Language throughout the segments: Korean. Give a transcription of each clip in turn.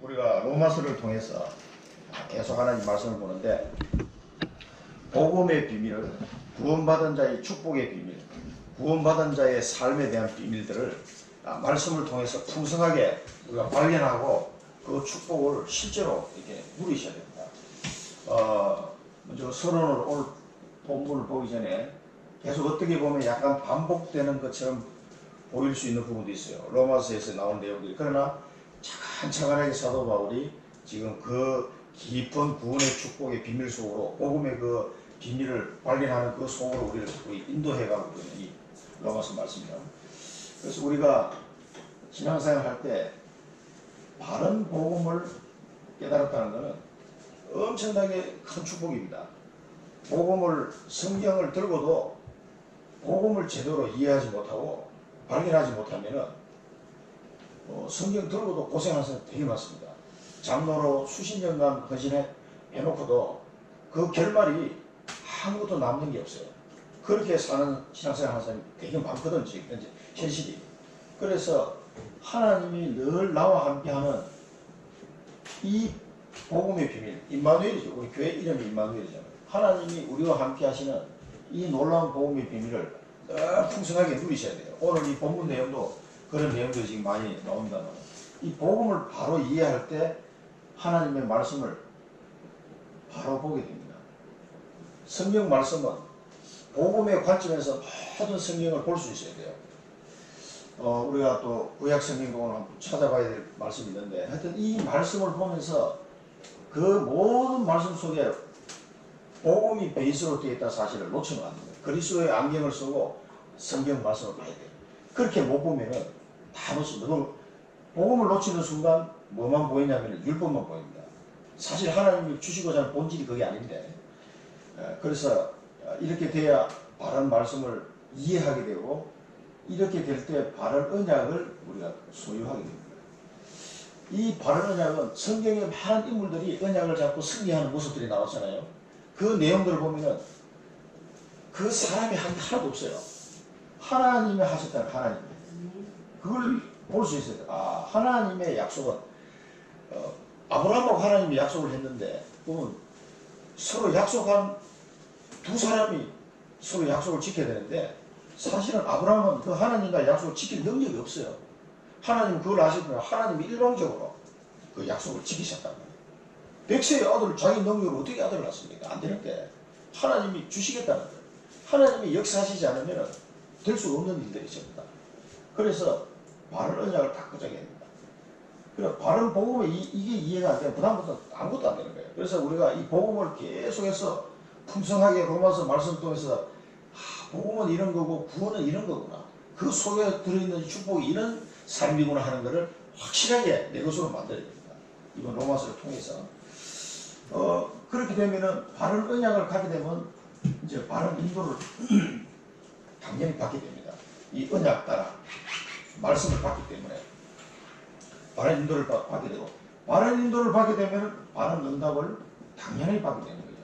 우리가 로마서를 통해서 계속 하나님 말씀을 보는데, 복음의 비밀을, 구원받은 자의 축복의 비밀, 구원받은 자의 삶에 대한 비밀들을 말씀을 통해서 풍성하게 우리가 발견하고 그 축복을 실제로 이렇게 누리셔야 됩니다. 먼저 서론을, 오늘 본문을 보기 전에 계속 어떻게 보면 약간 반복되는 것처럼 보일 수 있는 부분도 있어요. 로마서에서 나온 내용들이. 그러나 차근차근하게 사도 바울이 지금 그 깊은 구원의 축복의 비밀 속으로, 복음의 그 비밀을 발견하는 그 속으로 우리를 인도해가고 있는 이 로마서 말씀입니다. 그래서 우리가 신앙생활 할 때 바른 복음을 깨달았다는 것은 엄청나게 큰 축복입니다. 복음을, 성경을 들고도 복음을 제대로 이해하지 못하고 발견하지 못하면은 성경 들고도 고생하는 사람 되게 많습니다. 장로로 수십 년간 헌신해놓고도 그 결말이 아무것도 남는 게 없어요. 그렇게 사는 신앙생활 하는 사람이 되게 많거든, 지금 현재 현실이. 그래서 하나님이 늘 나와 함께하는 이 복음의 비밀, 임마누엘이죠. 우리 교회 이름이 임마누엘이잖아요. 하나님이 우리와 함께 하시는 이 놀라운 복음의 비밀을 늘 풍성하게 누리셔야 돼요. 오늘 이 본문 내용도 그런 내용들이 지금 많이 나옵니다만, 이 복음을 바로 이해할 때 하나님의 말씀을 바로 보게 됩니다. 성경 말씀은 복음의 관점에서 모든 성경을 볼 수 있어야 돼요. 우리가 또 구약 성경도 오늘 한번 찾아봐야 될 말씀이 있는데, 하여튼 이 말씀을 보면서 그 모든 말씀 속에 복음이 베이스로 되어 있다는 사실을 놓치면 안 됩니다. 그리스도의 안경을 쓰고 성경 말씀을 봐야 돼요. 그렇게 못 보면은 다 놓칩니다. 복음을 놓치는 순간 뭐만 보이냐면 율법만 보입니다. 사실 하나님이 주시고자 하는 본질이 그게 아닌데, 그래서 이렇게 돼야 바른 말씀을 이해하게 되고, 이렇게 될 때 바른 언약을 우리가 소유하게 됩니다. 이 바른 언약은 성경의 많은 인물들이 언약을 잡고 승리하는 모습들이 나왔잖아요. 그 내용들을 보면은 그 사람이 한 게 하나도 없어요. 하나님이 하셨다는, 하나님. 그걸 볼 수 있어요. 아, 하나님의 약속은, 아브라함하고 하나님이 약속을 했는데, 보면 서로 약속한 두 사람이 서로 약속을 지켜야 되는데, 사실은 아브라함은 그 하나님과 약속을 지킬 능력이 없어요. 하나님은 그걸 아시더니 하나님이 일방적으로 그 약속을 지키셨단 말이에요. 백세의 아들을 자기 능력으로 어떻게 아들을 낳습니까? 안 되는데 하나님이 주시겠다는 거예요. 하나님이 역사하시지 않으면 될 수 없는 일들이 있습니다. 그래서 바른 언약을 다 끄적여야 됩니다. 그래서 바른 복음에 이게 이해가 안 되면 그다음부터 아무것도 안 되는 거예요. 그래서 우리가 이 복음을 계속해서 풍성하게 로마서 말씀 통해서 복음은 이런 거고 구원은 이런 거구나, 그 속에 들어있는 축복이 이런 삶이구나 하는 것을 확실하게 내 것으로 만들어야 됩니다. 이번 로마서를 통해서 그렇게 되면은 바른 언약을 갖게 되면 이제 바른 인도를 당연히 받게 됩니다. 이 언약 따라 말씀을 받기 때문에 바른 인도를 받게 되고, 바른 인도를 받게 되면 바른 응답을 당연히 받게 되는 거죠.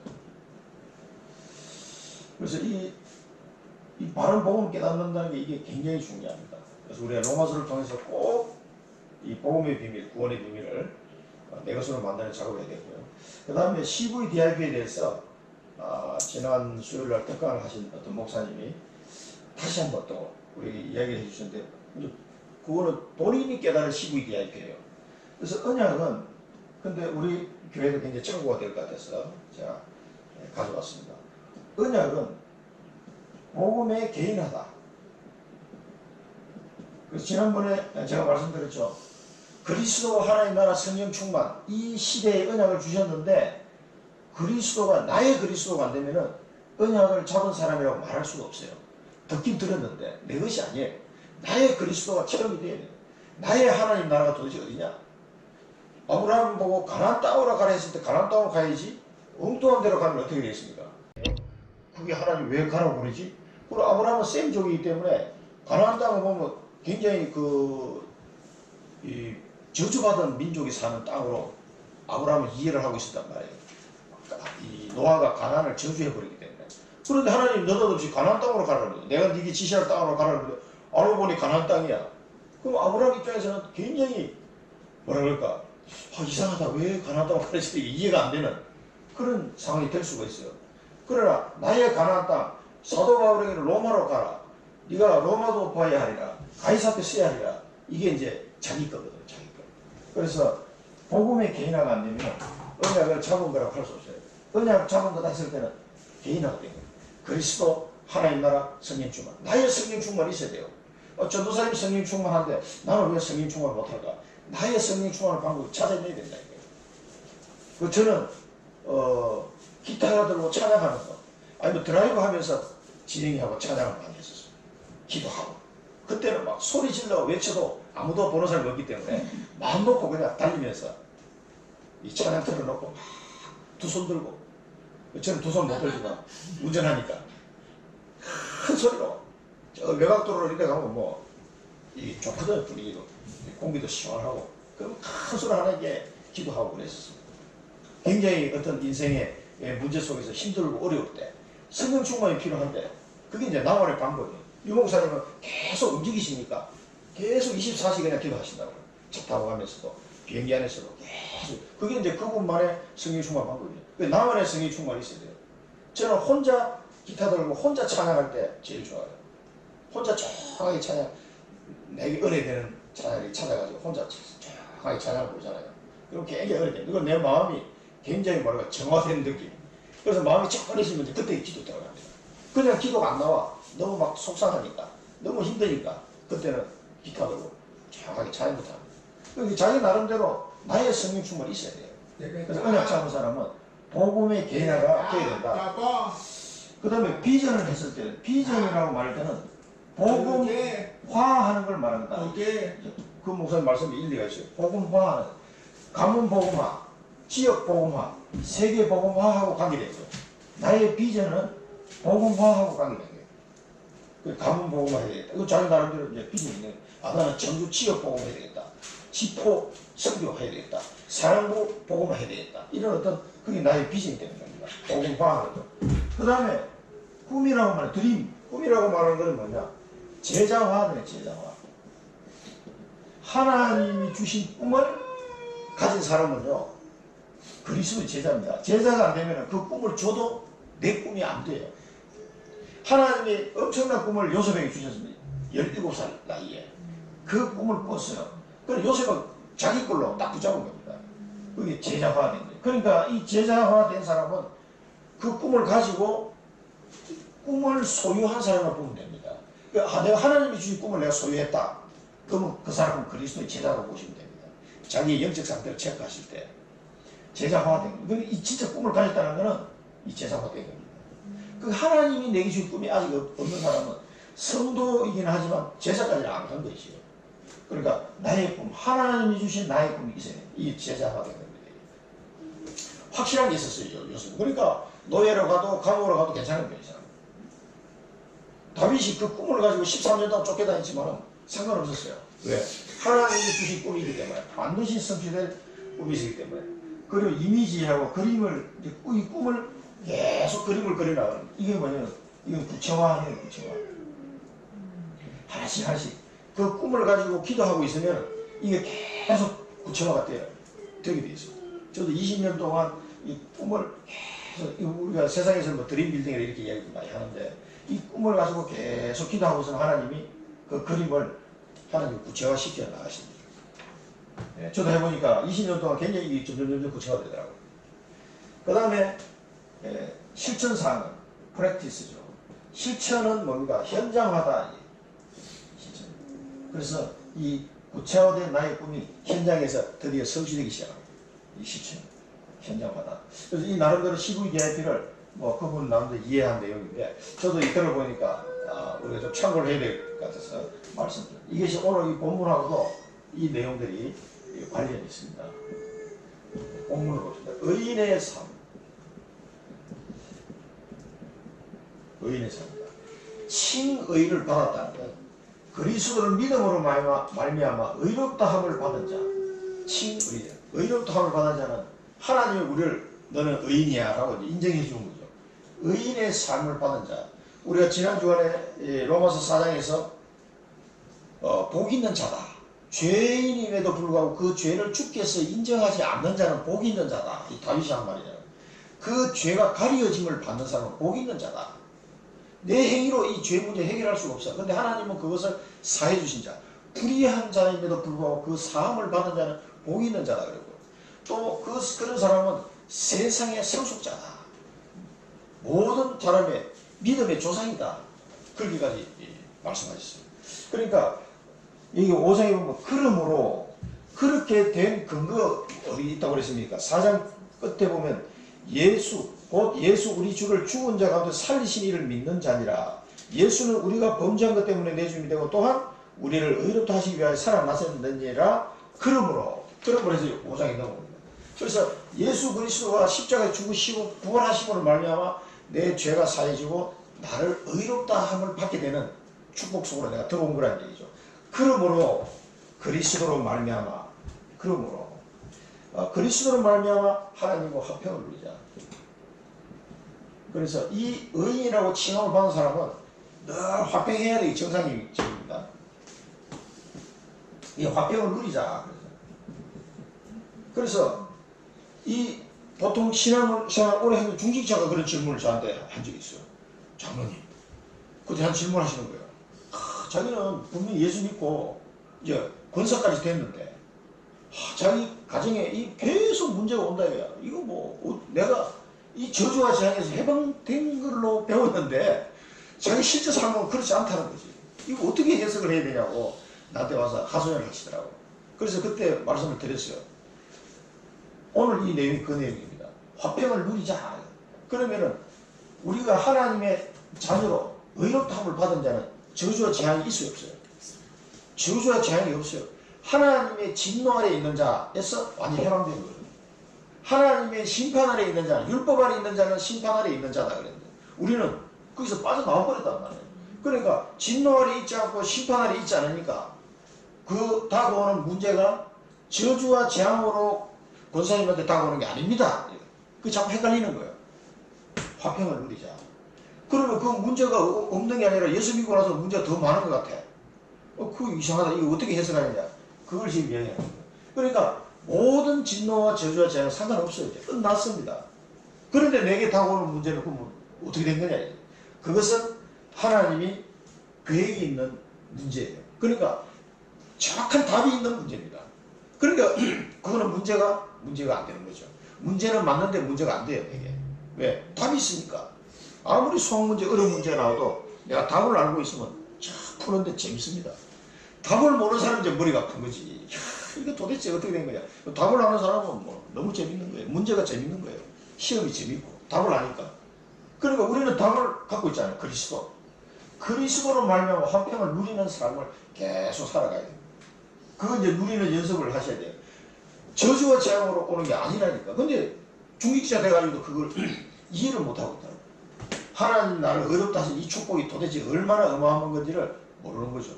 그래서 이 바른 복음을 깨닫는다는 게 이게 굉장히 중요합니다. 그래서 우리가 로마서를 통해서 꼭 이 복음의 비밀, 구원의 비밀을 내 것으로 만드는 작업을 해야 되고요. 그 다음에 CVDIP에 대해서 지난 수요일날 특강을 하신 어떤 목사님이 다시 한번 또 우리에게 이야기를 해주셨는데, 그거는 본인이 깨달은 CVDIP예요. 그래서 언약은, 근데 우리 교회도 굉장히 참고가 될 것 같아서 제가 가져왔습니다. 언약은 복음에 개인하다. 그래서 지난번에 제가 말씀드렸죠. 그리스도와 하나님 나라 성령 충만, 이 시대에 언약을 주셨는데, 그리스도가 나의 그리스도가 안 되면은 언약을 잡은 사람이라고 말할 수가 없어요. 듣긴 들었는데 내 것이 아니에요. 나의 그리스도가 체험이 돼야 돼요. 나의 하나님 나라가 도대체 어디냐? 아브라함 보고 가나안 땅으로 가라 했을 때 가나안 땅으로 가야지, 엉뚱한 데로 가면 어떻게 되겠습니까? 그게 하나님 왜 가라고 그러지? 그리고 아브라함은 셈족이기 때문에 가나안 땅을 보면 굉장히 저주받은 민족이 사는 땅으로 아브라함은 이해를 하고 있었단 말이에요. 이 노아가 가나안을 저주해버리기 때문에. 그런데 하나님 너덧없이 가나안 땅으로 가라고 그래요. 내가 네게 지시할 땅으로 가라고 그래요. 알고 보니 가나안 땅이야. 그럼 아브라함 입장에서는 굉장히 뭐라 그럴까? 이상하다. 왜 가나안 가르치는 게 이해가 안 되는 그런 상황이 될 수가 있어요. 그러나 나의 가나안 땅 사도 바울에게는 로마로 가라. 네가 로마도 봐야 하리라. 가이사 앞에 서야 하리라. 이게 이제 자기 거거든. 자기 거. 그래서 복음의 개인화가 안 되면 언약을 잡은 거라고 할 수 없어요. 언약 잡은 거다 했을 때는 개인화가 되는 거예요. 그리스도 하나님 나라 성령 충만. 나의 성령 충만이 있어야 돼요. 전도사님 성령 충만한데 나는 왜 성령 충만을 못할까? 나의 성령 충만의 방법을 찾아내야 된다. 그 저는 기타 들고 찬양하는 거 아니면 드라이브 하면서 진행하고 찬양을 많이 했었어요. 기도하고 그때는 막 소리 질러 외쳐도 아무도 보는 사람이 없기 때문에 마음 놓고 그냥 달리면서 이 찬양 틀어놓고 두 손 들고 저는 두 손 못 들지만 운전하니까 큰 소리로 저 외곽도로로 이래 가면 뭐 이 좋거든. 분위기도 공기도 시원하고 그럼 큰 소리 하나에 기도하고 그랬었어요. 굉장히 어떤 인생의 문제 속에서 힘들고 어려울 때 성령 충만이 필요한데 그게 이제 나만의 방법이에요. 유목사님은 계속 움직이시니까 계속 24시간 그냥 기도하신다고요. 차 타고 가면서도 비행기 안에서도 계속 그게 이제 그분만의 성령 충만 방법이에요. 나만의 성령 충만이 있어야 돼요. 저는 혼자 기타 들고 혼자 찬양할 때 제일 좋아요. 혼자 조용하게 찬양 내게 은혜되는 찬양을 찾아가지고 혼자 조용하게 찬양을 부르잖아요. 그럼 굉장히 은혜돼요. 이건 내 마음이 굉장히 뭐랄까 정화된 느낌. 그래서 마음이 쩍거리시면 그때 기도 들어갑니다. 그냥 기도가 안 나와. 너무 막 속상하니까 너무 힘드니까 그때는 기타 들고 조용하게 찬양부터 합니다. 그러니까 자기 나름대로 나의 성령 충만이 있어야 돼요. 그래서 언약 잡은 사람은 복음의 개인화가 되어야 된다. 그 다음에 비전을 했을 때는 비전이라고 말할 때는 복음화하는 걸 말한다. 그 목사님 말씀에 일리가 있어요. 복음화하는 가문 복음화, 지역 복음화, 세계 복음화하고 관계되죠. 나의 비전은 복음화하고 관계된 거예요. 그 가문 복음화 해야 되겠다. 이거 자기 나름대로 이제 비전이 있는 거예요. 나는 전주 지역 복음화 해야 되겠다. 지포 선교 해야 되겠다. 사랑부 복음화 해야 되겠다. 이런 어떤 그게 나의 비전이 되는 겁니다. 복음화하는 거. 그 다음에 꿈이라고 말하는 드림. 꿈이라고 말하는 것은 뭐냐? 제자화네, 제자화. 하나님이 주신 꿈을 가진 사람은요, 그리스도의 제자입니다. 제자가 안 되면 그 꿈을 줘도 내 꿈이 안 돼요. 하나님이 엄청난 꿈을 요셉에게 주셨습니다. 17살 나이에. 그 꿈을 꿨어요. 그래서 요셉은 자기 걸로 딱 붙잡은 겁니다. 그게 제자화된 거예요. 그러니까 이 제자화된 사람은 그 꿈을 가지고 꿈을 소유한 사람을 보면 됩니다. 내가 하나님이 주신 꿈을 내가 소유했다. 그러면 그 사람은 그리스도의 제자로 보시면 됩니다. 자기의 영적 상태를 체크하실 때 제자화된 거예요. 이 진짜 꿈을 가졌다는 것은 이 제자화된 겁니다. 그 하나님이 내게 주신 꿈이 아직 없는 사람은 성도이긴 하지만 제자까지 안 간 것이에요. 그러니까 나의 꿈, 하나님이 주신 나의 꿈이 있어요. 이 제자화된 겁니다. 확실한 게 있었어요. 요즘. 그러니까 노예로 가도 감옥으로 가도 괜찮은 거예요. 다윗이 그 꿈을 가지고 13년 동안 쫓겨다녔지만 상관없었어요. 왜? 하나님이 주신 꿈이기 때문에 반드시 성취될 꿈이기 때문에. 그리고 이미지하고 그림을 이 꿈을 계속 그림을 그려나가는 이게 뭐냐면 이건 구체화예요. 구체화. 하나씩 그 꿈을 가지고 기도하고 있으면 이게 계속 구체화가 돼요. 되게 돼 있어요. 저도 20년 동안 이 꿈을 계속 우리가 세상에서 뭐 드림 빌딩을 이렇게 이야기 많이 하는데 이 꿈을 가지고 계속 기도하고서는 하나님이 그 그림을 하나님 구체화시켜 나가십니다. 네, 저도 해보니까 20년 동안 굉장히 점점 구체화 되더라고요. 그 다음에 실천사항은 프랙티스죠. 실천은 뭡니까? 현장화다. 실천. 그래서 이 구체화된 나의 꿈이 현장에서 드디어 성취되기 시작합니다. 이 실천, 현장화다. 그래서 이 나름대로 CVDIP를 뭐 그분 나름대로 이해한 내용인데 저도 이거를 보니까 우리가 좀 참고를 해야 될 것 같아서 말씀드립니다. 이것이 오늘 이 본문하고도 이 내용들이 관련이 있습니다. 본문을 봅시다. 의인의 삶. 의인의 삶이다. 칭의를 받았다는 것. 그리스도를 믿음으로 말미암아 의롭다함을 받은 자. 칭의. 의롭다함을 받은 자는 하나님이 우리를 너는 의인이야 라고 인정해 주는 거죠. 의인의 삶을 받은 자. 우리가 지난 주간에 로마서 4장에서 복 있는 자다. 죄인임에도 불구하고 그 죄를 주께서 인정하지 않는 자는 복 있는 자다. 이 다윗이 한 말이잖아요. 그 죄가 가려짐을 받는 사람은 복 있는 자다. 내 행위로 이 죄 문제 해결할 수가 없어. 근데 하나님은 그것을 사해 주신 자. 불의한 자임에도 불구하고 그 사함을 받은 자는 복 있는 자다. 그러고 또 그런 사람은 세상의 상속자다. 모든 사람의 믿음의 조상이다. 그렇게까지 말씀하셨어요. 그러니까 여기 5장에 보면 그러므로 그렇게 된 근거 어디 있다고 그랬습니까? 4장 끝에 보면 예수 곧 예수 우리 주를 죽은 자 가운데 살리신 이를 믿는 자니라. 예수는 우리가 범죄한 것 때문에 내줌이 되고 또한 우리를 의롭다 하시기 위하여 살아나셨느니라. 그러므로 해서 5장에 넘어옵니다. 그래서 예수 그리스도가 십자가에 죽으시고 부활하심으로 말미암아 내 죄가 사해지고 나를 의롭다함을 받게 되는 축복 속으로 내가 들어온 거라는 얘기죠. 그러므로 그리스도로 말미암아 그리스도로 말미암아 하나님과 화평을 누리자. 그래서 이 의인이라고 칭함을 받은 사람은 늘 화평해야 되기 정상입니다. 이 화평을 누리자. 그래서 이 보통 신앙을 오래 했는 중직자가 그런 질문을 저한테 한 적이 있어요. 장로님, 그때 한 질문 하시는 거예요. 자기는 분명히 예수 믿고 이제 권사까지 됐는데 자기 가정에 이 계속 문제가 온다 이거야. 이거 뭐 내가 이 저주와 재앙에서 해방된 걸로 배웠는데 자기 실제 삶은 그렇지 않다는 거지. 이거 어떻게 해석을 해야 되냐고 나한테 와서 하소연을 하시더라고. 그래서 그때 말씀을 드렸어요. 오늘 이 내용이 그 내용입니다. 화평을 누리자. 그러면은 우리가 하나님의 자녀로 의롭다함을 받은 자는 저주와 재앙이 있어요, 없어요? 저주와 재앙이 없어요. 하나님의 진노 아래 있는 자에서 완전히 해방되는 거예요. 하나님의 심판 아래 있는 자는, 율법 아래 있는 자는 심판 아래 있는 자다 그랬는데 우리는 거기서 빠져나와 버렸단 말이에요. 그러니까 진노 아래 있지 않고 심판 아래 있지 않으니까 그 다가오는 문제가 저주와 재앙으로 권사님한테 다가오는 게 아닙니다. 그게 자꾸 헷갈리는 거예요. 화평을 누리자. 그러면 그 문제가 없는 게 아니라 예수 믿고 나서 문제가 더 많은 것 같아. 그거 이상하다. 이거 어떻게 해석하느냐. 그걸 지금 이야기하는 거예요. 그러니까 모든 진노와 저주와 재앙은 상관없어요. 이제 끝났습니다. 그런데 내게 다가오는 문제는 그럼 어떻게 된 거냐. 그것은 하나님이 계획이 있는 문제예요. 그러니까 정확한 답이 있는 문제입니다. 그러니까 그거는 문제가 안 되는 거죠. 문제는 맞는데 문제가 안 돼요. 이게. 왜? 답이 있으니까. 아무리 수학 문제, 어려운 문제가 나와도 내가 답을 알고 있으면 쫙 푸는데 재밌습니다. 답을 모르는 사람은 이제 머리가 아픈 거지. 이거 도대체 어떻게 된 거냐. 답을 아는 사람은 뭐 너무 재밌는 거예요. 문제가 재밌는 거예요. 시험이 재밌고 답을 아니까. 그러니까 우리는 답을 갖고 있잖아요. 그리스도. 그리스도로 말미암아 화평을 누리는 삶을 계속 살아가야 됩니다. 그건 이제 누리는 연습을 하셔야 돼요. 저주와 재앙으로 오는 게 아니라니까. 근데 중직자 돼가지고 그걸 이해를 못하고 있다. 하나님 나를 어렵다 하신 이 축복이 도대체 얼마나 어마어마한 건지를 모르는 거죠.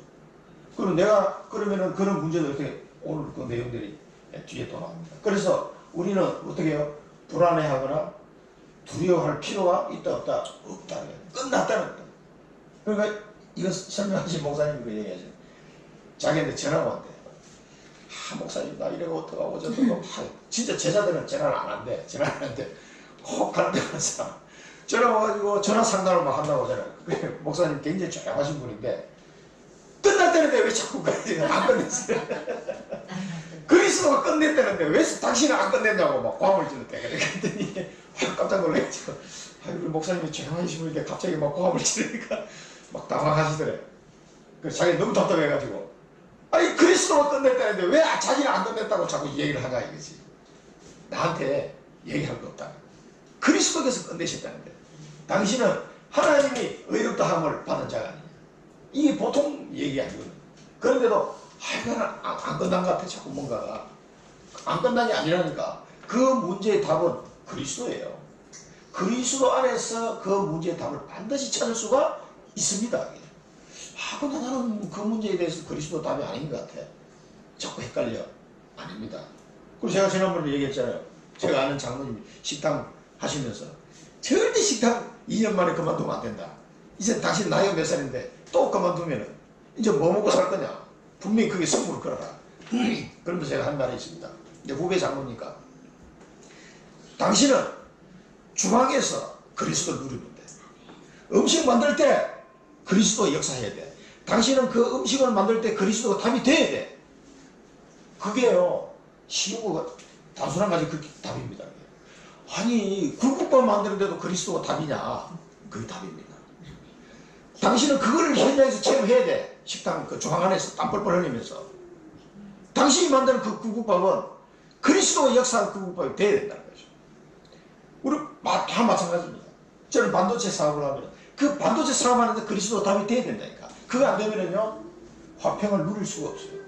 그럼 내가 그러면은 그런 문제도 이렇게 오늘 그 내용들이 뒤에 또 나옵니다. 그래서 우리는 어떻게 해요? 불안해하거나 두려워할 필요가 있다 없다? 없다. 끝났다는 거예요. 그러니까 이거 설명하신 목사님이 그 얘기하죠. 자기한테 전화가 온대. 목사님 나 이래가 어떡하고 저떡하고 진짜 제자들은 전화를 안 한대. 전화를 안 하는데 혹 가는 데 가서 전화 와가지고 전화 상담을 막 한다고 하잖아요. 목사님 굉장히 조용하신 분인데 끝났다는데 왜 자꾸 안 끝냈어요? 그리스도가 끝냈다는데 왜 당신은 안 끝냈냐고 막 고함을 지르대. 그랬더니 깜짝 놀라가지고 우리 목사님이 조용하신 분인데 갑자기 막 고함을 지르니까 막 당황하시더래. 그래서 자기 너무 답답해가지고 아니 그리스도가 끝냈다는데 왜 자기는 안 끝냈다고 자꾸 얘기를 하냐 이거지. 나한테 얘기할 거 없다. 그리스도께서 끝내셨다는데 당신은 하나님이 의롭다함을 받은 자가 아니냐. 이게 보통 얘기 아니거든. 그런데도 하여간 안 끝난 것 같아. 자꾸 뭔가가 안 끝난 게 아니라니까. 그 문제의 답은 그리스도예요. 그리스도 안에서 그 문제의 답을 반드시 찾을 수가 있습니다. 근데 나는 그 문제에 대해서 그리스도 답이 아닌 것 같아. 자꾸 헷갈려. 아닙니다. 그리고 제가 지난번에 얘기했잖아요. 제가 아는 장로님이 식당 하시면서 절대 식당 2년 만에 그만두면 안 된다. 이제 당신 나이가 몇 살인데 또 그만두면 이제 뭐 먹고 살 거냐. 분명히 그게 선물을 걸어라. 그러면서 제가 한 말이 있습니다. 이제 후배 장로니까 당신은 중앙에서 그리스도를 누리면 돼. 음식 만들 때 그리스도 역사해야 돼. 당신은 그 음식을 만들 때 그리스도가 답이 돼야 돼. 그게요, 쉬운 거 단순한 가지 그 답입니다. 아니 굴국밥 만드는데도 그리스도가 답이냐? 그게 답입니다. 당신은 그거를 현장에서 체험해야 돼. 식당 그 주방 안에서 땀 뻘뻘 흘리면서 당신이 만드는 그 굴국밥은 그리스도가 역사한 굴국밥이 돼야 된다는 거죠. 우리 다 마찬가지입니다. 저는 반도체 사업을 하면 그 반도체 사업하는데 그리스도 답이 돼야 된다니까. 그거 안 되면은요 화평을 누릴 수가 없어요.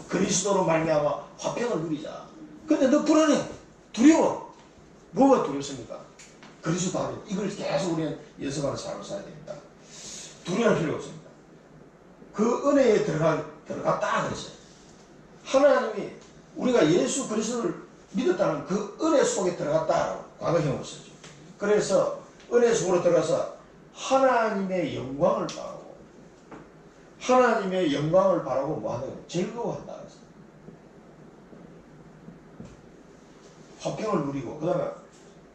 그리스도로 말미암아 화평을 누리자. 근데 너 불안해, 두려워. 뭐가 두렵습니까? 그리스도 답이. 이걸 계속 우리는 연습하는 삶을 살아야 됩니다. 두려워할 필요 없습니다. 그 은혜에 들어갔다 그랬어요. 하나님이 우리가 예수 그리스도를 믿었다는 그 은혜 속에 들어갔다라고 과거형으로 쓰죠. 그래서 은혜 속으로 들어가서 하나님의 영광을 바라고, 하나님의 영광을 바라고 뭐하는 즐거워한다. 화평을 누리고, 그 다음에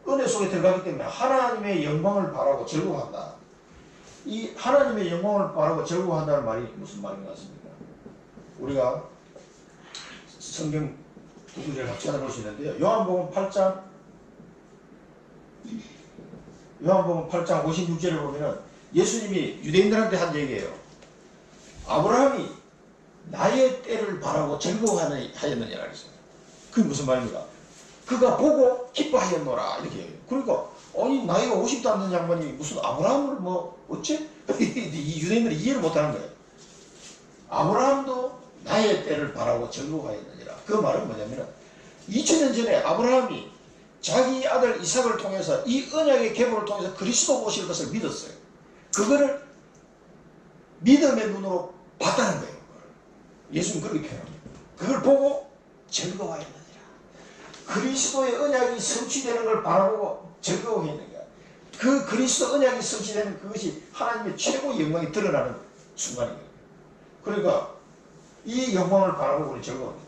은혜 속에 들어가기 때문에 하나님의 영광을 바라고 즐거워한다. 이 하나님의 영광을 바라고 즐거워한다는 말이 무슨 말인 것 같습니까? 우리가 성경 두 구절을 같이 찾아볼 수 있는데요. 요한복음 8장 56절을 보면은 예수님이 유대인들한테 한 얘기예요. 아브라함이 나의 때를 바라고 즐거워하였느냐라 그랬어요. 그게 무슨 말입니까? 그가 보고 기뻐하였노라 이렇게 얘기해요. 그러니까 아니 나이가 50도 않는 양반이 무슨 아브라함을 뭐 어째? 이 유대인들이 이해를 못하는 거예요. 아브라함도 나의 때를 바라고 즐거워하였느니라. 그 말은 뭐냐면 2000년 전에 아브라함이 자기 아들 이삭을 통해서 이 언약의 계보를 통해서 그리스도 오실 것을 믿었어요. 그거를 믿음의 눈으로 봤다는 거예요. 예수님 그렇게 표현합니다. 그걸 보고 즐거워하였느니라. 그리스도의 언약이 성취되는 걸 바라보고 즐거워했는 거야. 그 그리스도 언약이 성취되는 그것이 하나님의 최고의 영광이 드러나는 순간인 거예요. 그러니까 이 영광을 바라보고 우리 즐거워합니다.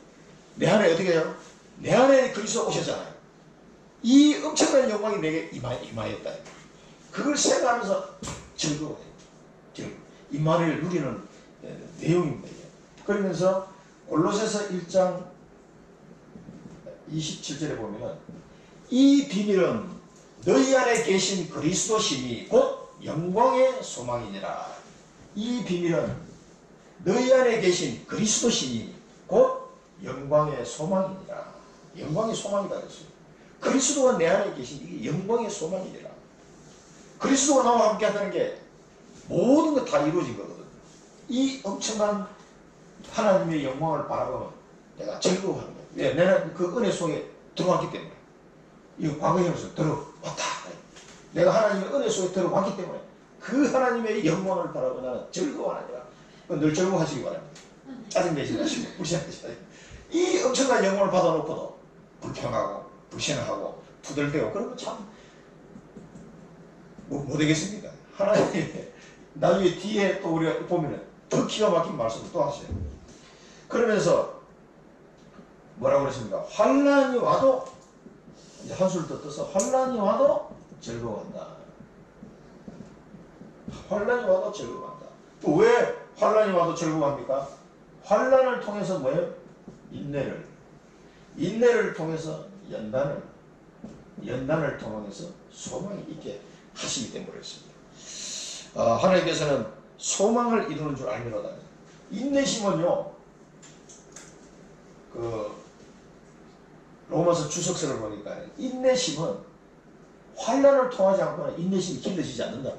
내 안에 어떻게 해요? 내 안에 그리스도 오셨잖아요. 이 엄청난 영광이 내게 임하였다. 그걸 생각하면서 즐거워해요. 임마누엘 누리는 내용입니다. 그러면서 골로새서 1장 27절에 보면 이 비밀은 너희 안에 계신 그리스도심이 곧 영광의 소망이니라. 이 비밀은 너희 안에 계신 그리스도심이 곧 영광의 소망이니라. 영광의 소망이다 그랬어요. 그리스도가 내 안에 계신 이게 영광의 소망이니라. 그리스도가 나와 함께 한다는 게 모든 것 다 이루어진 거거든요. 이 엄청난 하나님의 영광을 바라보면 내가 즐거워하는 거예요. 왜? 내가 그 은혜 속에 들어왔기 때문에. 이거 과거형에서 들어왔다. 내가 하나님의 은혜 속에 들어왔기 때문에 그 하나님의 영광을 바라보고 나는 즐거워하느니라. 늘 즐거워하시기 바랍니다. 짜증내지 마시고 불신하지 마시고. 이 엄청난 영광을 받아놓고도 불평하고 불신하고 투덜대고 그러면 참 못되겠습니까? 하나님의 나중에 뒤에 또 우리가 보면은 더 기가 막힌 말씀을 또 하세요. 그러면서 뭐라고 그랬습니까? 환난이 와도 이제 한술 더 떠서 환난이 와도 즐거워한다. 환난이 와도 즐거워한다. 또 왜 환난이 와도 즐거워합니까? 환난을 통해서 뭐예요? 인내를 통해서 연단을 통해서 소망이 있게 하시기 때문에 그렇습니다. 하나님께서는 소망을 이루는 줄 알미로다. 인내심은요, 그 로마서 주석서를 보니까 인내심은 환난을 통하지 않고는 인내심이 길러지지 않는다.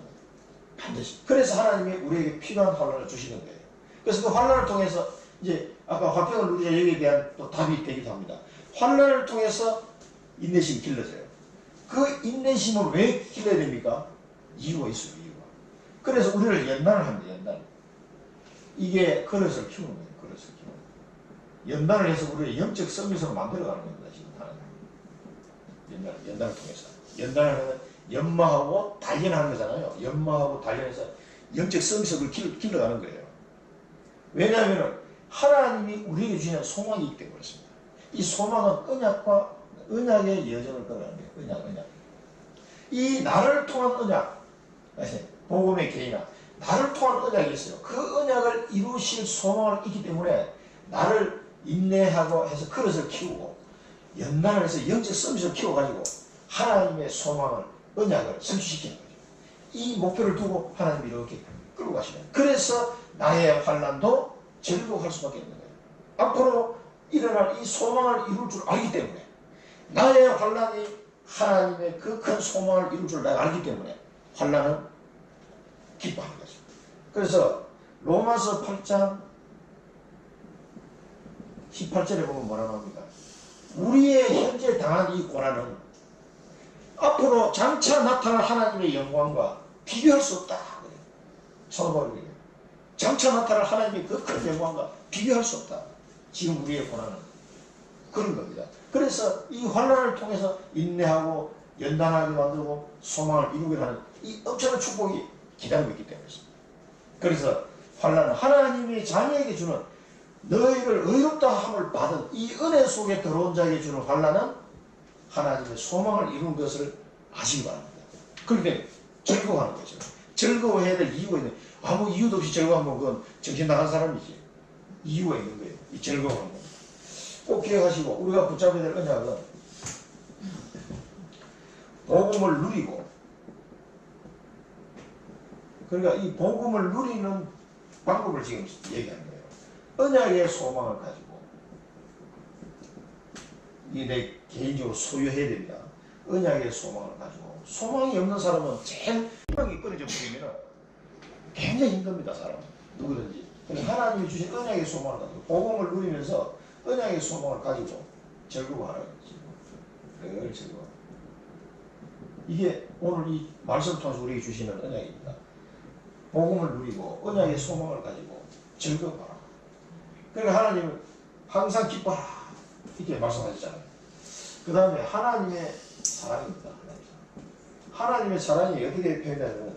반드시. 그래서 하나님이 우리에게 필요한 환난을 주시는 거예요. 그래서 그 환난을 통해서 이제 아까 화평을 누리자 여기에 대한 또 답이 되기도 합니다. 환난을 통해서 인내심이 길러져요. 그 인내심을 왜 길러야 됩니까? 이유가 있어요. 이유가. 그래서 우리를 연단을 합니다. 연단. 이게 그릇을 키우는 거예요. 그릇을 키우는 거예요. 연단을 해서 우리의 영적 성미성을 만들어가는 겁니다. 지금 하나님. 연단을 통해서. 연단을 하면 연마하고 단련하는 거잖아요. 연마하고 단련해서 영적 성미성을 길러가는 거예요. 왜냐하면 하나님이 우리에게 주시는 소망이 있기 때문에 그렇습니다. 이 소망은 언약의 여정을 걸어가는 거예요. 언약. 이 나를 통한 언약, 복음의 개인아, 나를 통한 언약이 있어요. 그 언약을 이루실 소망을 있기 때문에 나를 인내하고 해서 그릇을 키우고 연단을 해서 영적 서비스를 키워가지고 하나님의 소망을, 언약을 성취시키는 거죠. 이 목표를 두고 하나님이 이렇게 끌고 가시는 거예요. 그래서 나의 환난도 즐거워할 수밖에 없는 거예요. 앞으로 일어날 이 소망을 이룰 줄 알기 때문에, 나의 환난이 하나님의 그 큰 소망을 이룰 줄 내가 알기 때문에 환난은 기뻐하는 거죠. 그래서 로마서 8장 18절에 보면 뭐라고 합니까? 우리의 현재 당한 이 고난은 앞으로 장차 나타날 하나님의 영광과 비교할 수 없다. 사도바울이 장차 나타날 하나님의 그 큰 영광과 비교할 수 없다. 지금 우리의 고난은 그런 겁니다. 그래서 이 환난을 통해서 인내하고 연단하게 만들고 소망을 이루게 하는 이 엄청난 축복이 기다리고 있기 때문입니다. 그래서 환난은 하나님의 자녀에게 주는, 너희를 의롭다 함을 받은 이 은혜 속에 들어온 자에게 주는 환난은 하나님의 소망을 이루는 것을 아시기 바랍니다. 그런데 즐거워하는 거죠. 즐거워해야 될 이유가 있는, 아무 이유도 없이 즐거워하면 그건 정신 나간 사람이지. 이유가 있는 거예요. 이 즐거워하는 거. 꼭 기억하시고, 우리가 붙잡아야 될 언약은 복음을 누리고, 그러니까 이 복음을 누리는 방법을 지금 얘기하는 거예요. 언약의 소망을 가지고, 이게 내 개인적으로 소유해야 됩니다. 언약의 소망을 가지고. 소망이 없는 사람은 제일 희망이 끊어져 버리면 굉장히 힘듭니다. 사람은 누구든지. 하나님이 주신 언약의 소망을 가지고 복음을 누리면서 언약의 소망을 가지고 즐거워하는 거지. 늘 즐거워. 이게 오늘 이 말씀을 통해서 우리에게 주시는 언약입니다. 복음을 누리고 언약의 소망을 가지고 즐거워하라. 그러니까 하나님은 항상 기뻐하라 이렇게 말씀하셨잖아요. 그 다음에 하나님의 사랑입니다. 하나님의 사랑이 어떻게 표현하냐면,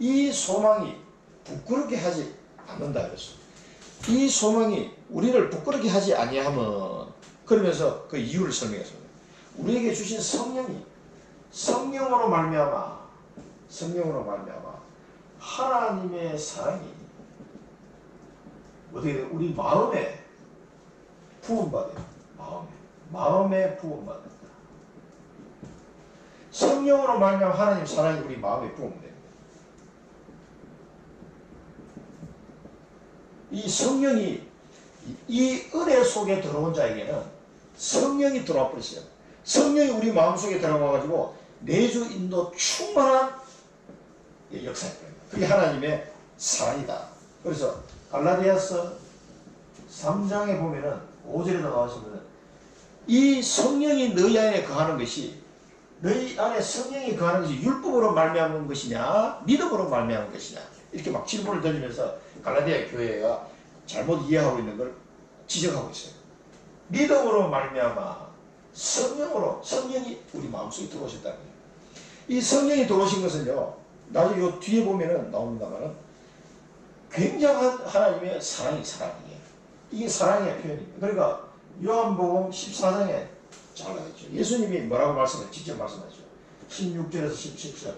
이 소망이 부끄럽게 하지 않는다 그랬어요. 이 소망이 우리를 부끄럽게 하지 아니하면, 그러면서 그 이유를 설명했습니다. 우리에게 주신 성령으로 말미암아 하나님의 사랑이 어떻게 돼요? 우리 마음에 부음받아요. 마음에 부음받는다. 성령으로 말미암아 하나님 사랑이 우리 마음에 부음됩니다. 이 성령이, 이 은혜 속에 들어온 자에게는 성령이 들어와 버렸어요. 성령이 우리 마음속에 들어와가지고 내주 인도 충만한 역사입니다. 그게 하나님의 사랑이다. 그래서 갈라디아서 3장에 보면은 5절에도 나왔습니다. 이 성령이 너희 안에 거하는 것이, 너희 안에 성령이 거하는 것이 율법으로 말미암은 것이냐 믿음으로 말미암은 것이냐, 이렇게 막 질문을 던지면서 갈라디아 교회가 잘못 이해하고 있는 걸 지적하고 있어요. 믿음으로 말미암아 성령이 우리 마음속에 들어오셨다는 거예요. 이 성령이 들어오신 것은요, 나중에 요 뒤에 보면은 나옵니다만은 굉장한 하나님의 사랑이에요. 이게 사랑의 표현입니다. 그러니까 요한복음 14장에 잘 나와있죠. 예수님이 뭐라고 직접 말씀하시죠. 16절에서 17절.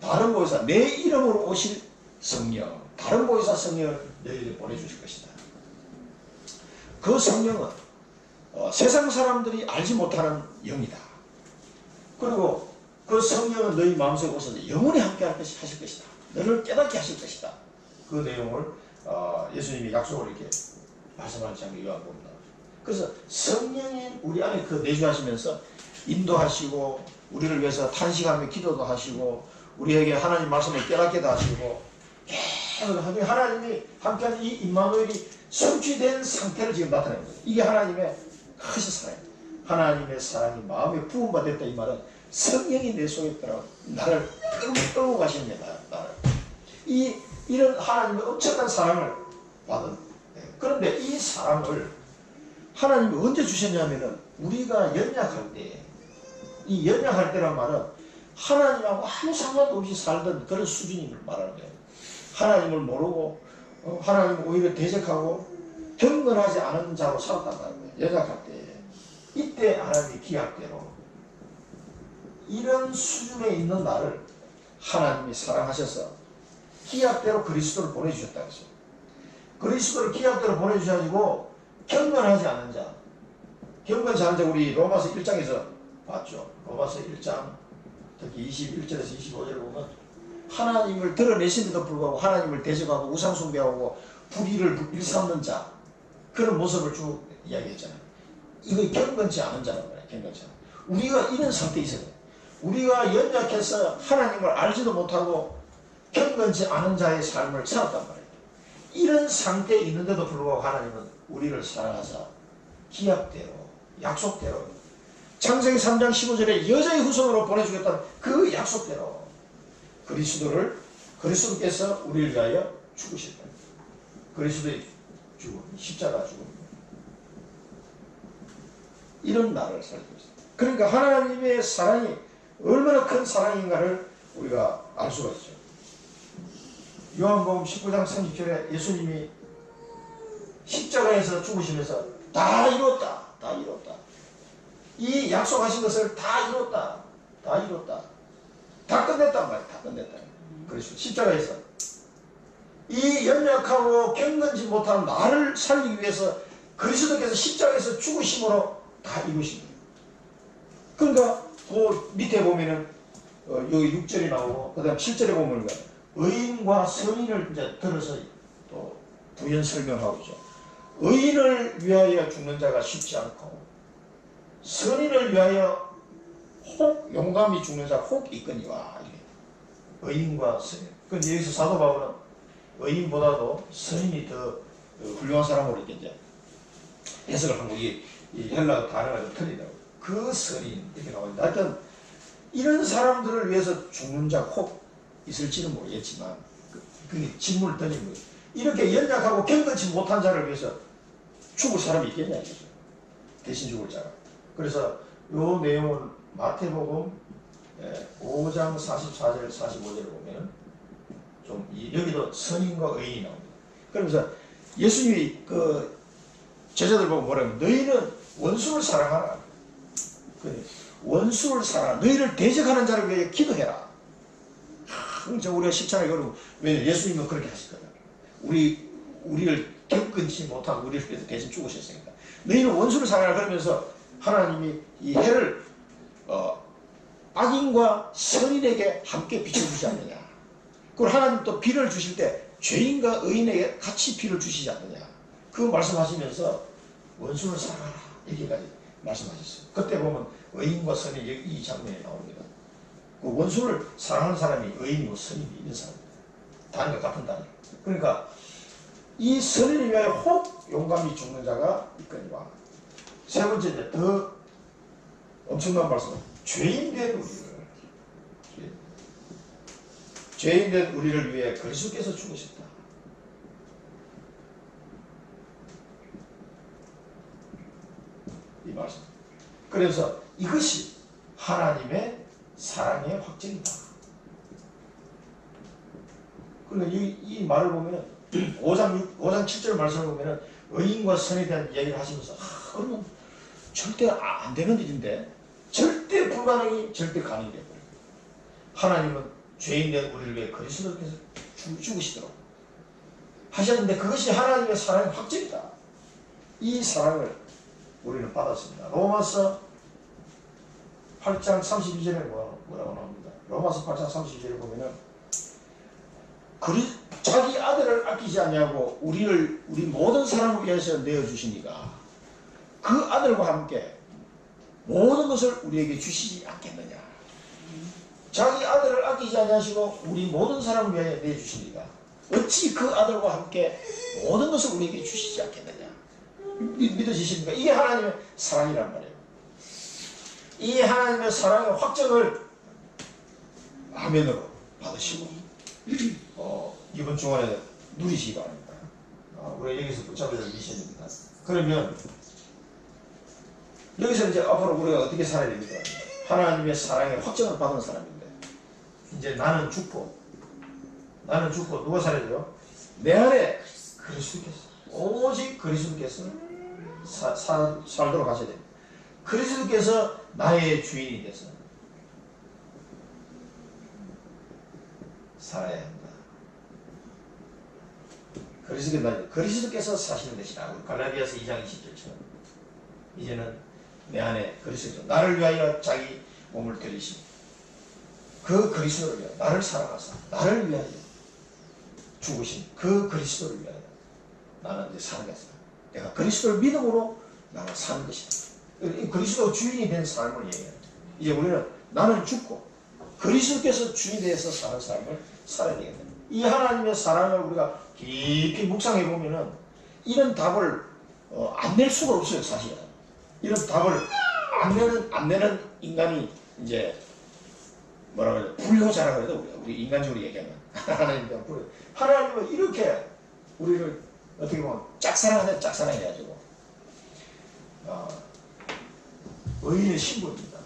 다른 보혜사, 내 이름으로 오실 성령, 다른 보혜사 성령을 너희에게 보내주실 것이다. 그 성령은 세상 사람들이 알지 못하는 영이다. 그리고 그 성령은 너희 마음속에 오셔서 영원히 함께 하실 것이다. 너를 깨닫게 하실 것이다. 그 내용을 예수님이 약속을 이렇게 말씀하는 장면이 요한복음입니다. 그래서 성령이 우리 안에 그 내주하시면서 인도하시고, 우리를 위해서 탄식하며 기도도 하시고, 우리에게 하나님 말씀을 깨닫게도 하시고, 계속 하나님이 함께하는 이 임마누엘이 성취된 상태를 지금 나타내는 거예요. 이게 하나님의 크신 사랑입니다. 하나님의 사랑이 마음에 부음받았다. 이 말은 성령이 내 속에 들어 나를 끌고 가시는 거예요. 나를. 이런 하나님의 엄청난 사랑을 받은. 그런데 이 사랑을 하나님이 언제 주셨냐면은 우리가 연약할 때, 이 연약할 때란 말은 하나님하고 아무 상관도 없이 살던 그런 수준임을 말하는 거예요. 하나님을 모르고 하나님을 오히려 대적하고 경건하지 않은 자로 살았단 말이에요. 연약할 때. 이때 하나님이 기약대로 이런 수준에 있는 나를 하나님이 사랑하셔서 기약대로 그리스도를 보내주셨다 그랬어요. 그리스도를 기약대로 보내주셔가지고 경건하지 않은 자, 경건치 않은 자 우리 로마서 1장에서 봤죠. 로마서 1장 특히 21절에서 25절을 보면 하나님을 드러내심에도 불구하고 하나님을 대적하고 우상숭배하고 불의를 일삼는 자, 그런 모습을 쭉 이야기했잖아요. 이거 경건치 않은 자란 말이에요. 경건치 않은. 우리가 이런 상태에 있어요. 우리가 연약해서 하나님을 알지도 못하고 경건치 않은 자의 삶을 살았단 말이에요. 이런 상태에 있는데도 불구하고 하나님은 우리를 사랑하사 기약대로, 약속대로 창세기 3장 15절에 여자의 후손으로 보내주겠다는 그 약속대로 그리스도께서 우리를 위하여 죽으셨다. 그리스도의 죽음, 십자가 죽음. 이런 나를 살고 있어요. 그러니까 하나님의 사랑이 얼마나 큰 사랑인가를 우리가 알 수가 있죠. 요한복음 19장 30절에 예수님이 십자가에서 죽으시면서 다 이뤘다, 다 이뤘다. 이 약속하신 것을 다 이뤘다, 다 이뤘다. 다 끝냈단 말이야, 다 끝냈다. 그래서 십자가에서 이 연약하고 경건지 못한 나를 살리기 위해서 그리스도께서 십자가에서 죽으심으로 다 이루신 거예요. 그러니까 그 밑에 보면은 여기 6절이 나오고 그 다음 7절에 보면 의인과 선인을 이제 들어서 또 부연 설명하고 있죠. 의인을 위하여 죽는 자가 쉽지 않고 선인을 위하여 혹 용감히 죽는 자 혹 있거니와. 의인과 선인. 근데 여기서 사도 바울은 의인보다도 선인이 더 훌륭한 사람으로 이렇게 이제 해석을 한 거. 이 헬라 단어가 좀 틀리더라고요. 그 선인 이렇게 나오는데 하여튼 이런 사람들을 위해서 죽는 자 혹 있을지는 모르겠지만 그게 질문을 던진 거예요. 이렇게 연약하고 경건치 못한 자를 위해서 죽을 사람이 있겠냐 이거죠. 대신 죽을 자가. 그래서 요 내용은 마태복음 5장 44절 45절을 보면 좀 여기도 선인과 의인이 나옵니다. 그러면서 예수님이 그 제자들 보고 뭐라면 너희는 원수를 사랑하라. 원수를 사랑하라. 너희를 대적하는 자를 위해 기도해라. 우리가 십자가에 걸으면 왜 예수님은 그렇게 하셨거든. 우리를 겪은지 못한 우리를 위해서 대신 죽으셨으니까. 너희는 원수를 사랑하라. 그러면서 하나님이 이 해를 악인과 선인에게 함께 비춰주지 않느냐. 그리고 하나님 또 비를 주실 때 죄인과 의인에게 같이 비를 주시지 않느냐. 그 말씀하시면서 원수를 사랑하라 이렇게까지 말씀하셨어요. 그때 보면 의인과 선인 이 장면에 나옵니다. 그 원수를 사랑하는 사람이 의인이고 선인이 있는 사람입니다. 단과 같은 단위. 그러니까 이 선인을 위하여 혹 용감히 죽는 자가 있거니와. 세 번째 더 엄청난 말씀은 죄인된 우리를 위해 그리스도께서 죽으셨다. 이 말씀. 그래서 이것이 하나님의 사랑의 확증이다. 그러니까 이 말을 보면 5장 7절 말씀을 보면 의인과 선에 대한 이야기를 하시면서 그러면 절대 안 되는 일인데 절대 불가능이 절대 가능이 되어버려요. 하나님은 죄인된 우리를 위해 그리스도께서 죽으시도록 하셨는데 그것이 하나님의 사랑의 확증이다. 이 사랑을 우리는 받았습니다. 로마서 8장 32절에 뭐라고 나옵니다. 로마서 8장 32절에 보면은 자기 아들을 아끼지 아니하고 우리 모든 사람을 위해서 내어주시니까 그 아들과 함께 모든 것을 우리에게 주시지 않겠느냐. 자기 아들을 아끼지 아니하시고 우리 모든 사람을 위하여 내주시니까 어찌 그 아들과 함께 모든 것을 우리에게 주시지 않겠느냐. 믿어지십니까? 이게 하나님의 사랑이란 말이에요. 이 하나님의 사랑의 확정을 아멘으로 받으시고 이번 주간에 누리시기 바랍니다. 우리가 여기서 붙잡아야 될 미션입니다. 그러면 여기서 이제 앞으로 우리가 어떻게 살아야 됩니까? 하나님의 사랑의 확정을 받은 사람인데 이제 나는 죽고 누가 살아야 돼요? 내 안에 그리스도께서 오직 그리스도께서 살도록 하셔야 됩니다. 그리스도께서 나의 주인이 돼서 살아야 한다. 그리스도께서 사시는 것이라. 갈라디아서 2장 20절처럼 이제는 내 안에 그리스도, 나를 위하여 자기 몸을 들이시고 그 그리스도를 위하여 나를 사랑하사 나를 위하여 죽으신 그 그리스도를 위하여 나는 이제 사는 것이다. 내가 그리스도를 믿음으로 나가 사는 것이다. 그리스도 주인이 된 삶을 얘기해요. 이제 우리는 나는 죽고 그리스도께서 주인이 되어서 사는 삶을 살아야 되겠다. 이 하나님의 사랑을 우리가 깊이 묵상해 보면은 이런 답을 안 낼 수가 없어요, 사실은. 이런 답을 안 내는 인간이 이제 뭐라 그래야 돼? 불효자라고 해야 돼, 우리 인간적으로 얘기하면. 하나님은 이렇게 우리를 어떻게 보면 짝사랑해가지고 의인의 신분입니다.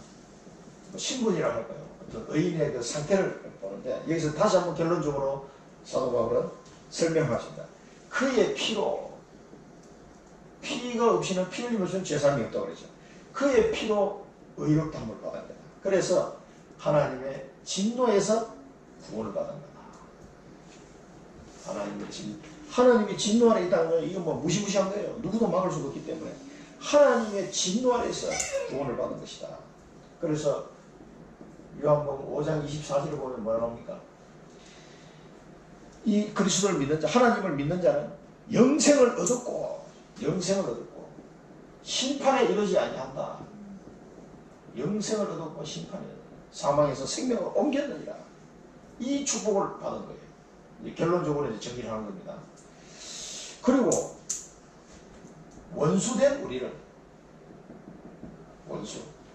신분이라고 할까요? 어떤 의인의 그 상태를 보는데 여기서 다시 한번 결론적으로 사도 바울은 설명하십니다. 그의 피로, 피가 없이는 피 흘림 없이는 죄사함이 없다고 그러죠. 그의 피로 의롭다함을 받은 거다. 그래서 하나님의 진노에서 구원을 받은 거다. 하나님의 진노 안에 있다는 건 이건 뭐 무시무시한 거예요. 누구도 막을 수가 없기 때문에 하나님의 진노 안에서 구원을 받은 것이다. 그래서 요한복음 5장 24절을 보면 뭐라 합니까? 이 그리스도를 믿는 자, 하나님을 믿는 자는 영생을 얻었고 심판에 이르지 아니한다. 영생을 얻었고 심판에 사망에서 생명을 옮겼느니라. 이 축복을 받은 거예요. 결론적으로 이제 정리를 하는 겁니다. 그리고 원수된 우리를,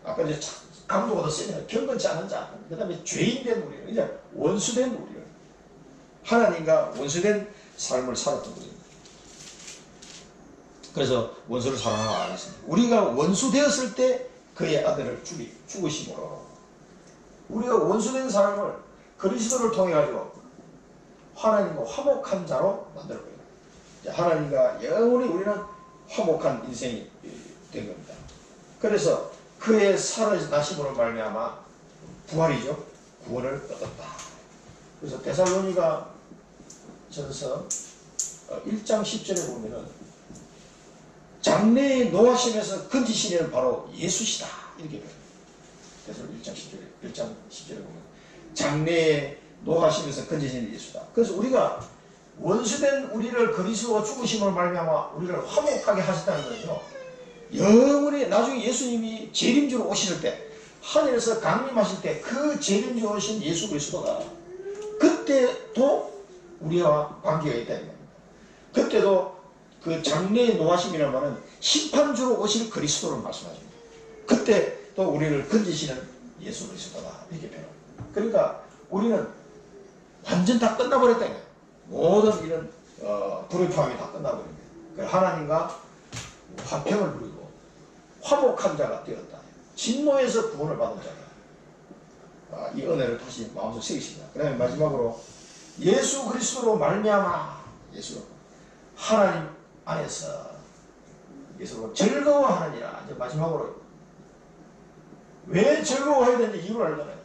아까 이제 강도가 더 세잖아요. 경건치 않은 자, 그 다음에 죄인된 우리를, 이제 원수된 우리를, 하나님과 원수된 삶을 살았던 거입니다. 그래서 원수를 사랑하고 안 했습니다. 우리가 원수 되었을 때 그의 아들을 죽으심으로 우리가 원수된 삶을 그리스도를 통해 가지고 하나님과 화목한 자로 만들 거예요. 하나님과 영원히 우리는 화목한 인생이 된 겁니다. 그래서 그의 살아나심으로 말미암아 부활이죠. 구원을 얻었다. 그래서 데살로니가 전서 1장 10절에 보면은 장래의 노하심에서 건지신 이는 바로 예수시다. 이렇게 표현해요. 데살로니 1장 10절에 보면 장래의 노하심에서 건지신 예수다. 그래서 우리가 원수된 우리를 그리스도가 죽으심으로 말미암아 우리를 화목하게 하셨다는 거죠. 영원히 나중에 예수님이 재림주로 오실 때, 하늘에서 강림하실 때 그 재림주로 오신 예수 그리스도가 그때도 우리와 관계가 있다는 겁니다. 그때도 그 장래의 노하심이라는 말은 심판주로 오실 그리스도를 말씀하십니다. 그때 또 우리를 건지시는 예수 그리스도다. 이렇게 표현합니다. 그러니까 우리는 완전 다 끝나버렸다는 거예요. 모든 이런 불의포함이 다 끝나버립니다. 하나님과 화평을 누리고 화목한 자가 되었다. 진노에서 구원을 받은 자가 이 은혜를 다시 마음속에 새기십니다. 그 다음에 마지막으로 예수 그리스도로 말미암아 예수로 하나님 안에서 예수로 즐거워하느니라. 이제 마지막으로 왜 즐거워해야 되는지 이유를 알잖아요.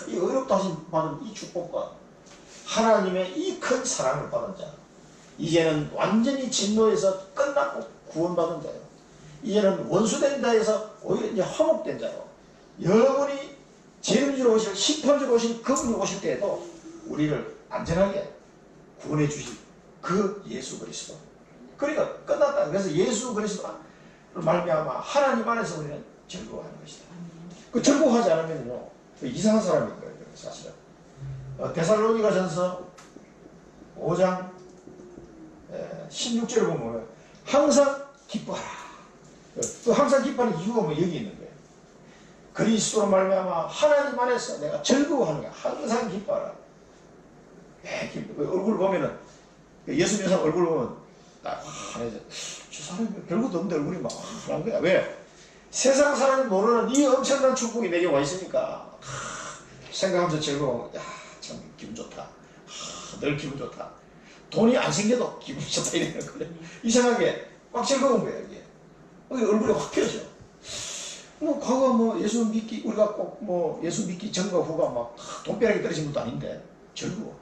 이 의롭다 하신 받은 이 축복과 하나님의 이 큰 사랑을 받은 자, 이제는 완전히 진노에서 끝났고 구원받은 자요. 이제는 원수된 자에서 오히려 이제 화목된 자요. 영원히 재림주로 오실, 심판주로 오실 그분이 오실 때에도 우리를 안전하게 구원해 주실 그 예수 그리스도. 그러니까 끝났다. 그래서 예수 그리스도를 말미암아 하나님 안에서 우리는 즐거워하는 것이다. 그 즐거워하지 않으면요 이상한 사람인 거예요, 사실은. 데살로니가 전서 5장 16절을 보면 항상 기뻐하라. 또 항상 기뻐하는 이유가 뭐 여기 있는 거예요. 그리스도로 말미암아 하나님 안에서 내가 즐거워하는 거야. 항상 기뻐하라. 얼굴 보면은 예수 여사 얼굴 보면 저 사람이 별것도 없는데 얼굴이 막 환한 거야. 왜? 세상 사람이 모르는 이 엄청난 축복이 내게 와 있으니까 생각하면서 즐거워. 야, 참 기분 좋다. 늘 기분 좋다. 돈이 안 생겨도 기분이 좋다 이러는 거예요. 이상하게 막 즐거운 거예요. 이게 얼굴이 확 펴져. 뭐 과거 뭐 예수 믿기 우리가 꼭 뭐 예수 믿기 전과 후가 막 돈벼락이 떨어진 것도 아닌데 즐거워.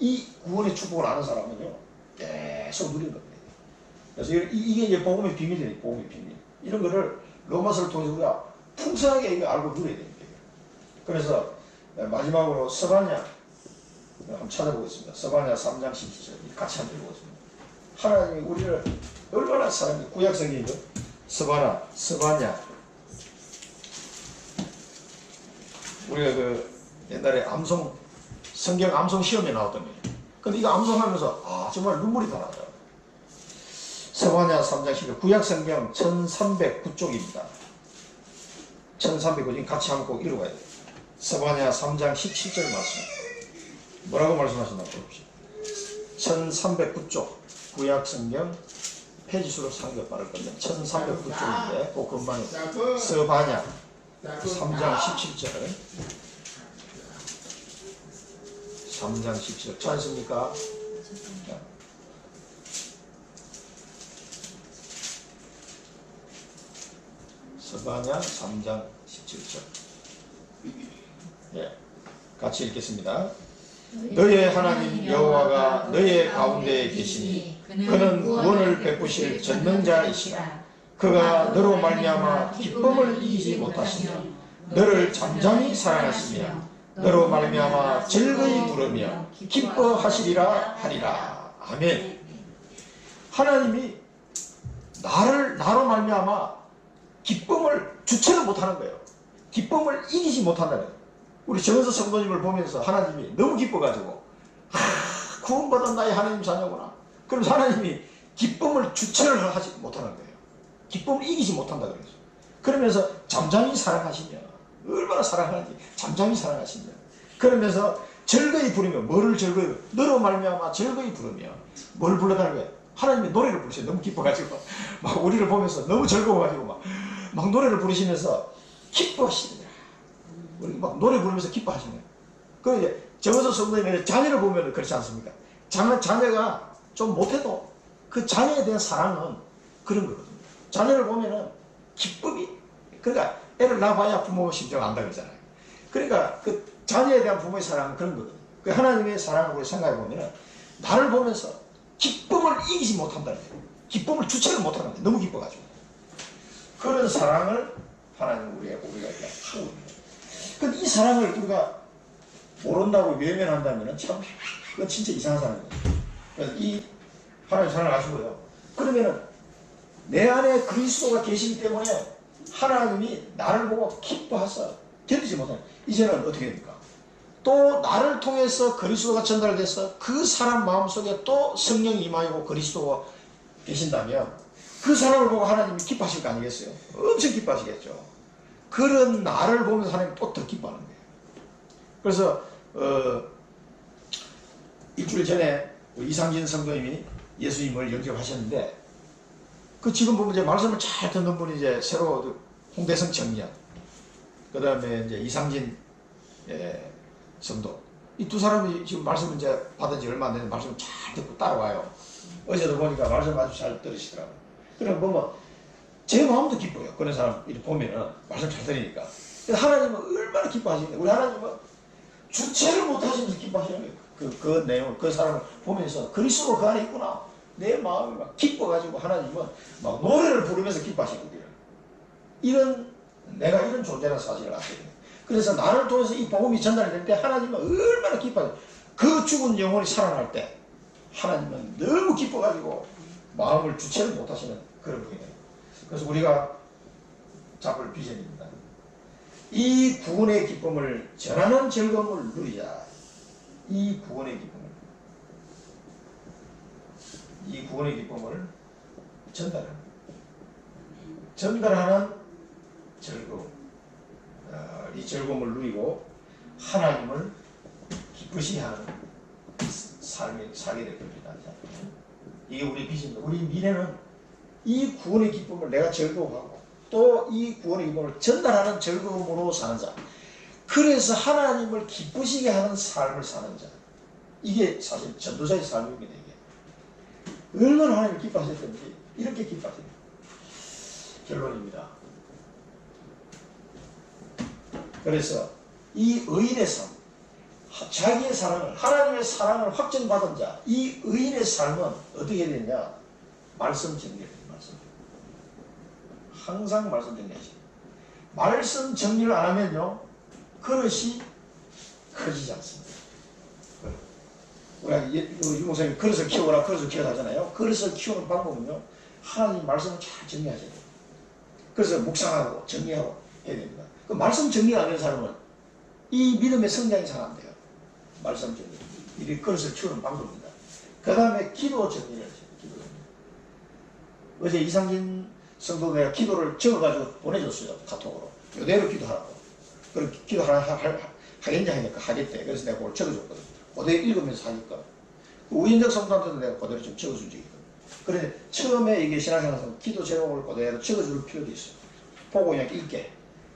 이 구원의 축복을 아는 사람은요 계속 누리는 겁니다. 그래서 이게 이제 복음의 비밀이에요. 복음의 비밀. 이런 거를 로마서를 통해서 우리가 풍성하게 이거 알고 누려야 됩니다. 그래서 마지막으로 스바냐 한번 찾아보겠습니다. 스바냐 3장 17절 같이 한번 읽어보겠습니다. 하나님이 우리를 얼마나 사랑해. 구약성경이죠. 스바냐 우리가 그 옛날에 성경 암송 시험에 나왔던 거예요. 근데 이거 암송하면서 정말 눈물이 다 나요. 스바냐 3장 10절 구약성경 1309쪽입니다. 1309쪽 같이 한번 꼭 읽어봐야 돼요. 스바냐 3장 17절 말씀 뭐라고 말씀하셨나 봅시다. 1309쪽 구약성경 페이지수로 상기가 빠를 건데 1309쪽인데 꼭 금방에 스바냐 3장 17절 3장 17절 찾으십니까? 스바냐 3장 17절 같이 읽겠습니다. 너의 하나님 여호와가 너의 가운데에 계시니 그는 구원을 베푸실 전능자이시라. 그가 너로 말미암아 기쁨을 이기지 못하시며 너를 잠잠히 사랑하시며 너로 말미암아 즐거이 부르며 기뻐하시리라 하리라. 아멘. 하나님이 나로 말미암아 기쁨을 주체를 못하는 거예요. 기쁨을 이기지 못한다는 거예요. 우리 정은서 성도님을 보면서 하나님이 너무 기뻐가지고 구원받은 나의 하나님 자녀구나. 그러면서 하나님이 기쁨을 주체를 하지 못하는 거예요. 기쁨을 이기지 못한다 그래서. 그러면서 잠잠히 사랑하시며 얼마나 사랑하는지 잠잠히 사랑하시며 그러면서 즐거이 부르며 뭐를 즐거이 너로 말미암아 즐거이 부르며 뭘 불러다는 거예요. 하나님이 노래를 부르셔요. 너무 기뻐가지고 막 우리를 보면서 너무 즐거워가지고 막 노래를 부르시면서 기뻐하시느냐. 우리 막 노래 부르면서 기뻐하시는 거예요. 그 이제 정은서 성도님의 자녀를 보면 그렇지 않습니까? 자녀가 좀 못해도 그 자녀에 대한 사랑은 그런 거거든요. 자녀를 보면은 기쁨이 그러니까 애를 낳아봐야 부모 심정 안다 그러잖아요. 그러니까 그 자녀에 대한 부모의 사랑은 그런 거거든요. 그 하나님의 사랑을 우리 생각해 보면은 나를 보면서 기쁨을 이기지 못한다는 거예요. 기쁨을 주체를 못하는 거예요. 너무 기뻐가지고 그런 사랑을 하나님 우리가 하고 있는 거예요. 근데 이 사랑을 우리가 모른다고 외면한다면 참 그건 진짜 이상한 사람이에요. 그래서 이 하나님 사랑을 아시고요. 그러면은 내 안에 그리스도가 계시기 때문에 하나님이 나를 보고 기뻐하셔 견디지 못하는 이제는 어떻게 됩니까? 또 나를 통해서 그리스도가 전달돼서 그 사람 마음속에 또 성령이 임하고 그리스도가 계신다면 그 사람을 보고 하나님이 기뻐하실 거 아니겠어요? 엄청 기뻐하시겠죠. 그런 나를 보면서 하나님이 또 더 기뻐하는 거예요. 그래서 일주일 전에 이상진 성도님이 예수님을 영접하셨는데 그 지금 보면 이제 말씀을 잘 듣는 분이 이제 새로 홍대성 청년 그 다음에 이제 이상진 성도 이 두 사람이 지금 말씀을 이제 받은 지 얼마 안 되는 말씀을 잘 듣고 따라와요. 어제도 보니까 말씀 아주 잘 들으시더라고요. 그럼 보면 제 마음도 기뻐요. 그런 사람 이렇게 보면은 말씀 잘 들으니까. 하나님은 얼마나 기뻐하시는데 우리 하나님은 주체를 못하시면서 기뻐하시는 거예요. 그 내용을 그 사람을 보면서 그리스도가 그 안에 있구나. 내 마음이 막 기뻐가지고 하나님은 막 노래를 부르면서 기뻐하시거든요. 내가 이런 존재라는 사실을 알게 돼요. 그래서 나를 통해서 이 복음이 전달될 때 하나님은 얼마나 기뻐요. 그 죽은 영혼이 살아날 때 하나님은 너무 기뻐가지고 마음을 주체를 못하시는 그런 분이에요. 그래서 우리가 잡을 비전입니다. 이 구원의 기쁨을 전하는 즐거움을 누리자. 이 구원의 기쁨을 전달하는 즐거움. 이 즐거움을 누리고 하나님을 기쁘시게 하는 삶이 살게 될 겁니다. 이게 우리 비전입니다. 우리 미래는 이 구원의 기쁨을 내가 즐거워하고 또 이 구원의 기쁨을 전달하는 즐거움으로 사는 자. 그래서 하나님을 기쁘시게 하는 삶을 사는 자. 이게 사실 전도자의 삶입니다. 이게. 얼마나 하나님을 기뻐하셨던지 이렇게 기뻐하셨다. 결론입니다. 그래서 이 의인의 삶, 자기의 사랑을, 하나님의 사랑을 확증받은 자, 이 의인의 삶은 어떻게 되냐? 말씀 정리를 해요. 말씀 정리. 항상 말씀 정리하시고, 말씀 정리를 안 하면요 그릇이 커지지 않습니다. 우리가 유목사님 그릇을 키우거나 그릇을 키워야 하잖아요. 그릇을 키우는 방법은요 하나님 말씀을 잘 정리하셔야 돼요. 그래서 묵상하고 정리하고 해야 됩니다. 그 말씀 정리가 안 되는 사람은 이 믿음의 성장이 잘 안 돼요. 말씀 정리. 이 그릇을 키우는 방법입니다. 그 다음에 기도 정리를 하셔야 돼요. 기도 정리. 어제 이상진 성도 내가 기도를 적어가지고 보내줬어요. 카톡으로. 이대로 기도하라고. 그럼 기도 하겠냐 하니까 하겠대. 그래서 내가 그걸 적어줬거든. 그대로 읽으면서 하니까. 우인적 성도한테도 내가 그대로 좀 적어준 적이 있거든. 그런데 처음에 이게 신앙생활에서 기도 제목을 그대로 적어줄 필요도 있어요. 보고 그냥 읽게.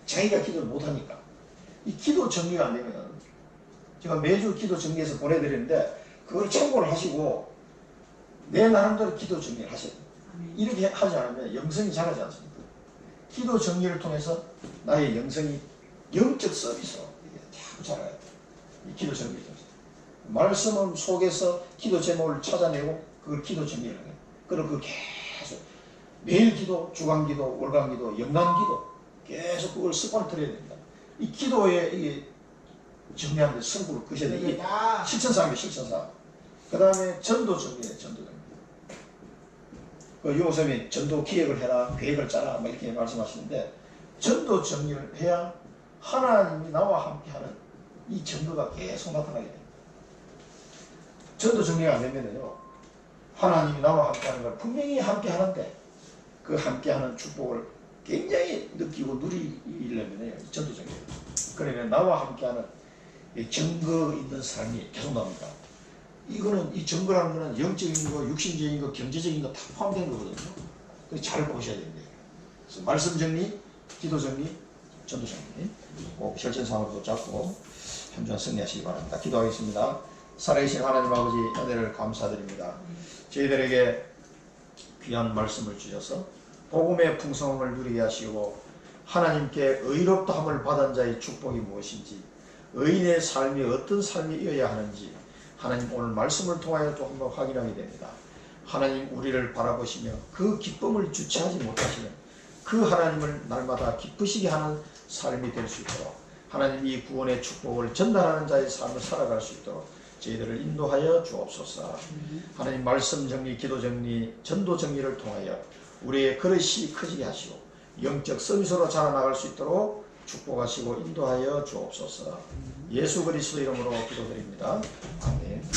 자기가 기도를 못하니까. 이 기도 정리가 안 되면 제가 매주 기도 정리해서 보내드리는데 그걸 참고를 하시고 내 나름대로 기도 정리를 하셔야 돼요. 이렇게 하지 않으면 영성이 자라지 않습니다. 기도 정리를 통해서 나의 영성이 영적 서비스로 자꾸 자라야 돼요. 이 기도 정리를 통해서. 말씀은 속에서 기도 제목을 찾아내고 그걸 기도 정리를 해요. 그럼 그걸 계속 매일 기도, 주간 기도, 월간 기도, 연간 기도 계속 그걸 습관을 들여야 됩니다. 이 기도에 이게 정리하는데 승부를 거셔야 돼요. 이게 실천사항이에요, 실천사항. 그 다음에 전도 정리예요, 전도 정리. 그 유목사님이 전도 기획을 해라, 계획을 짜라, 막 이렇게 말씀하시는데 전도 정리를 해야 하나님이 나와 함께하는 이 전도가 계속 나타나게 됩니다. 전도 정리가 안 되면요, 하나님이 나와 함께하는 걸 분명히 함께하는데 그 함께하는 축복을 굉장히 느끼고 누리려면 전도 정리예요. 그러면 나와 함께하는 증거 있는 삶이 계속 나옵니다. 이거는 이 증거라는 거는 영적인 거, 육신적인 거, 경제적인 거 다 포함된 거거든요. 그래서 잘 보셔야 됩니다. 그래서 말씀 정리, 기도 정리, 전도 정리 꼭 실천상으로 잡고 한 주간 승리하시기 바랍니다. 기도하겠습니다. 살아계신 하나님 아버지 은혜를 감사드립니다. 저희들에게 귀한 말씀을 주셔서 복음의 풍성함을 누리게 하시고 하나님께 의롭다함을 받은 자의 축복이 무엇인지 의인의 삶이 어떤 삶이어야 하는지 하나님 오늘 말씀을 통하여 또 한번 확인하게 됩니다. 하나님 우리를 바라보시며 그 기쁨을 주체하지 못하시는 그 하나님을 날마다 기쁘시게 하는 삶이 될 수 있도록 하나님 이 구원의 축복을 전달하는 자의 삶을 살아갈 수 있도록 저희들을 인도하여 주옵소서. 하나님 말씀 정리, 기도 정리, 전도 정리를 통하여 우리의 그릇이 커지게 하시고 영적 서비스로 자라나갈 수 있도록 축복하시고 인도하여 주옵소서. 예수 그리스도 이름으로 기도드립니다. 아멘.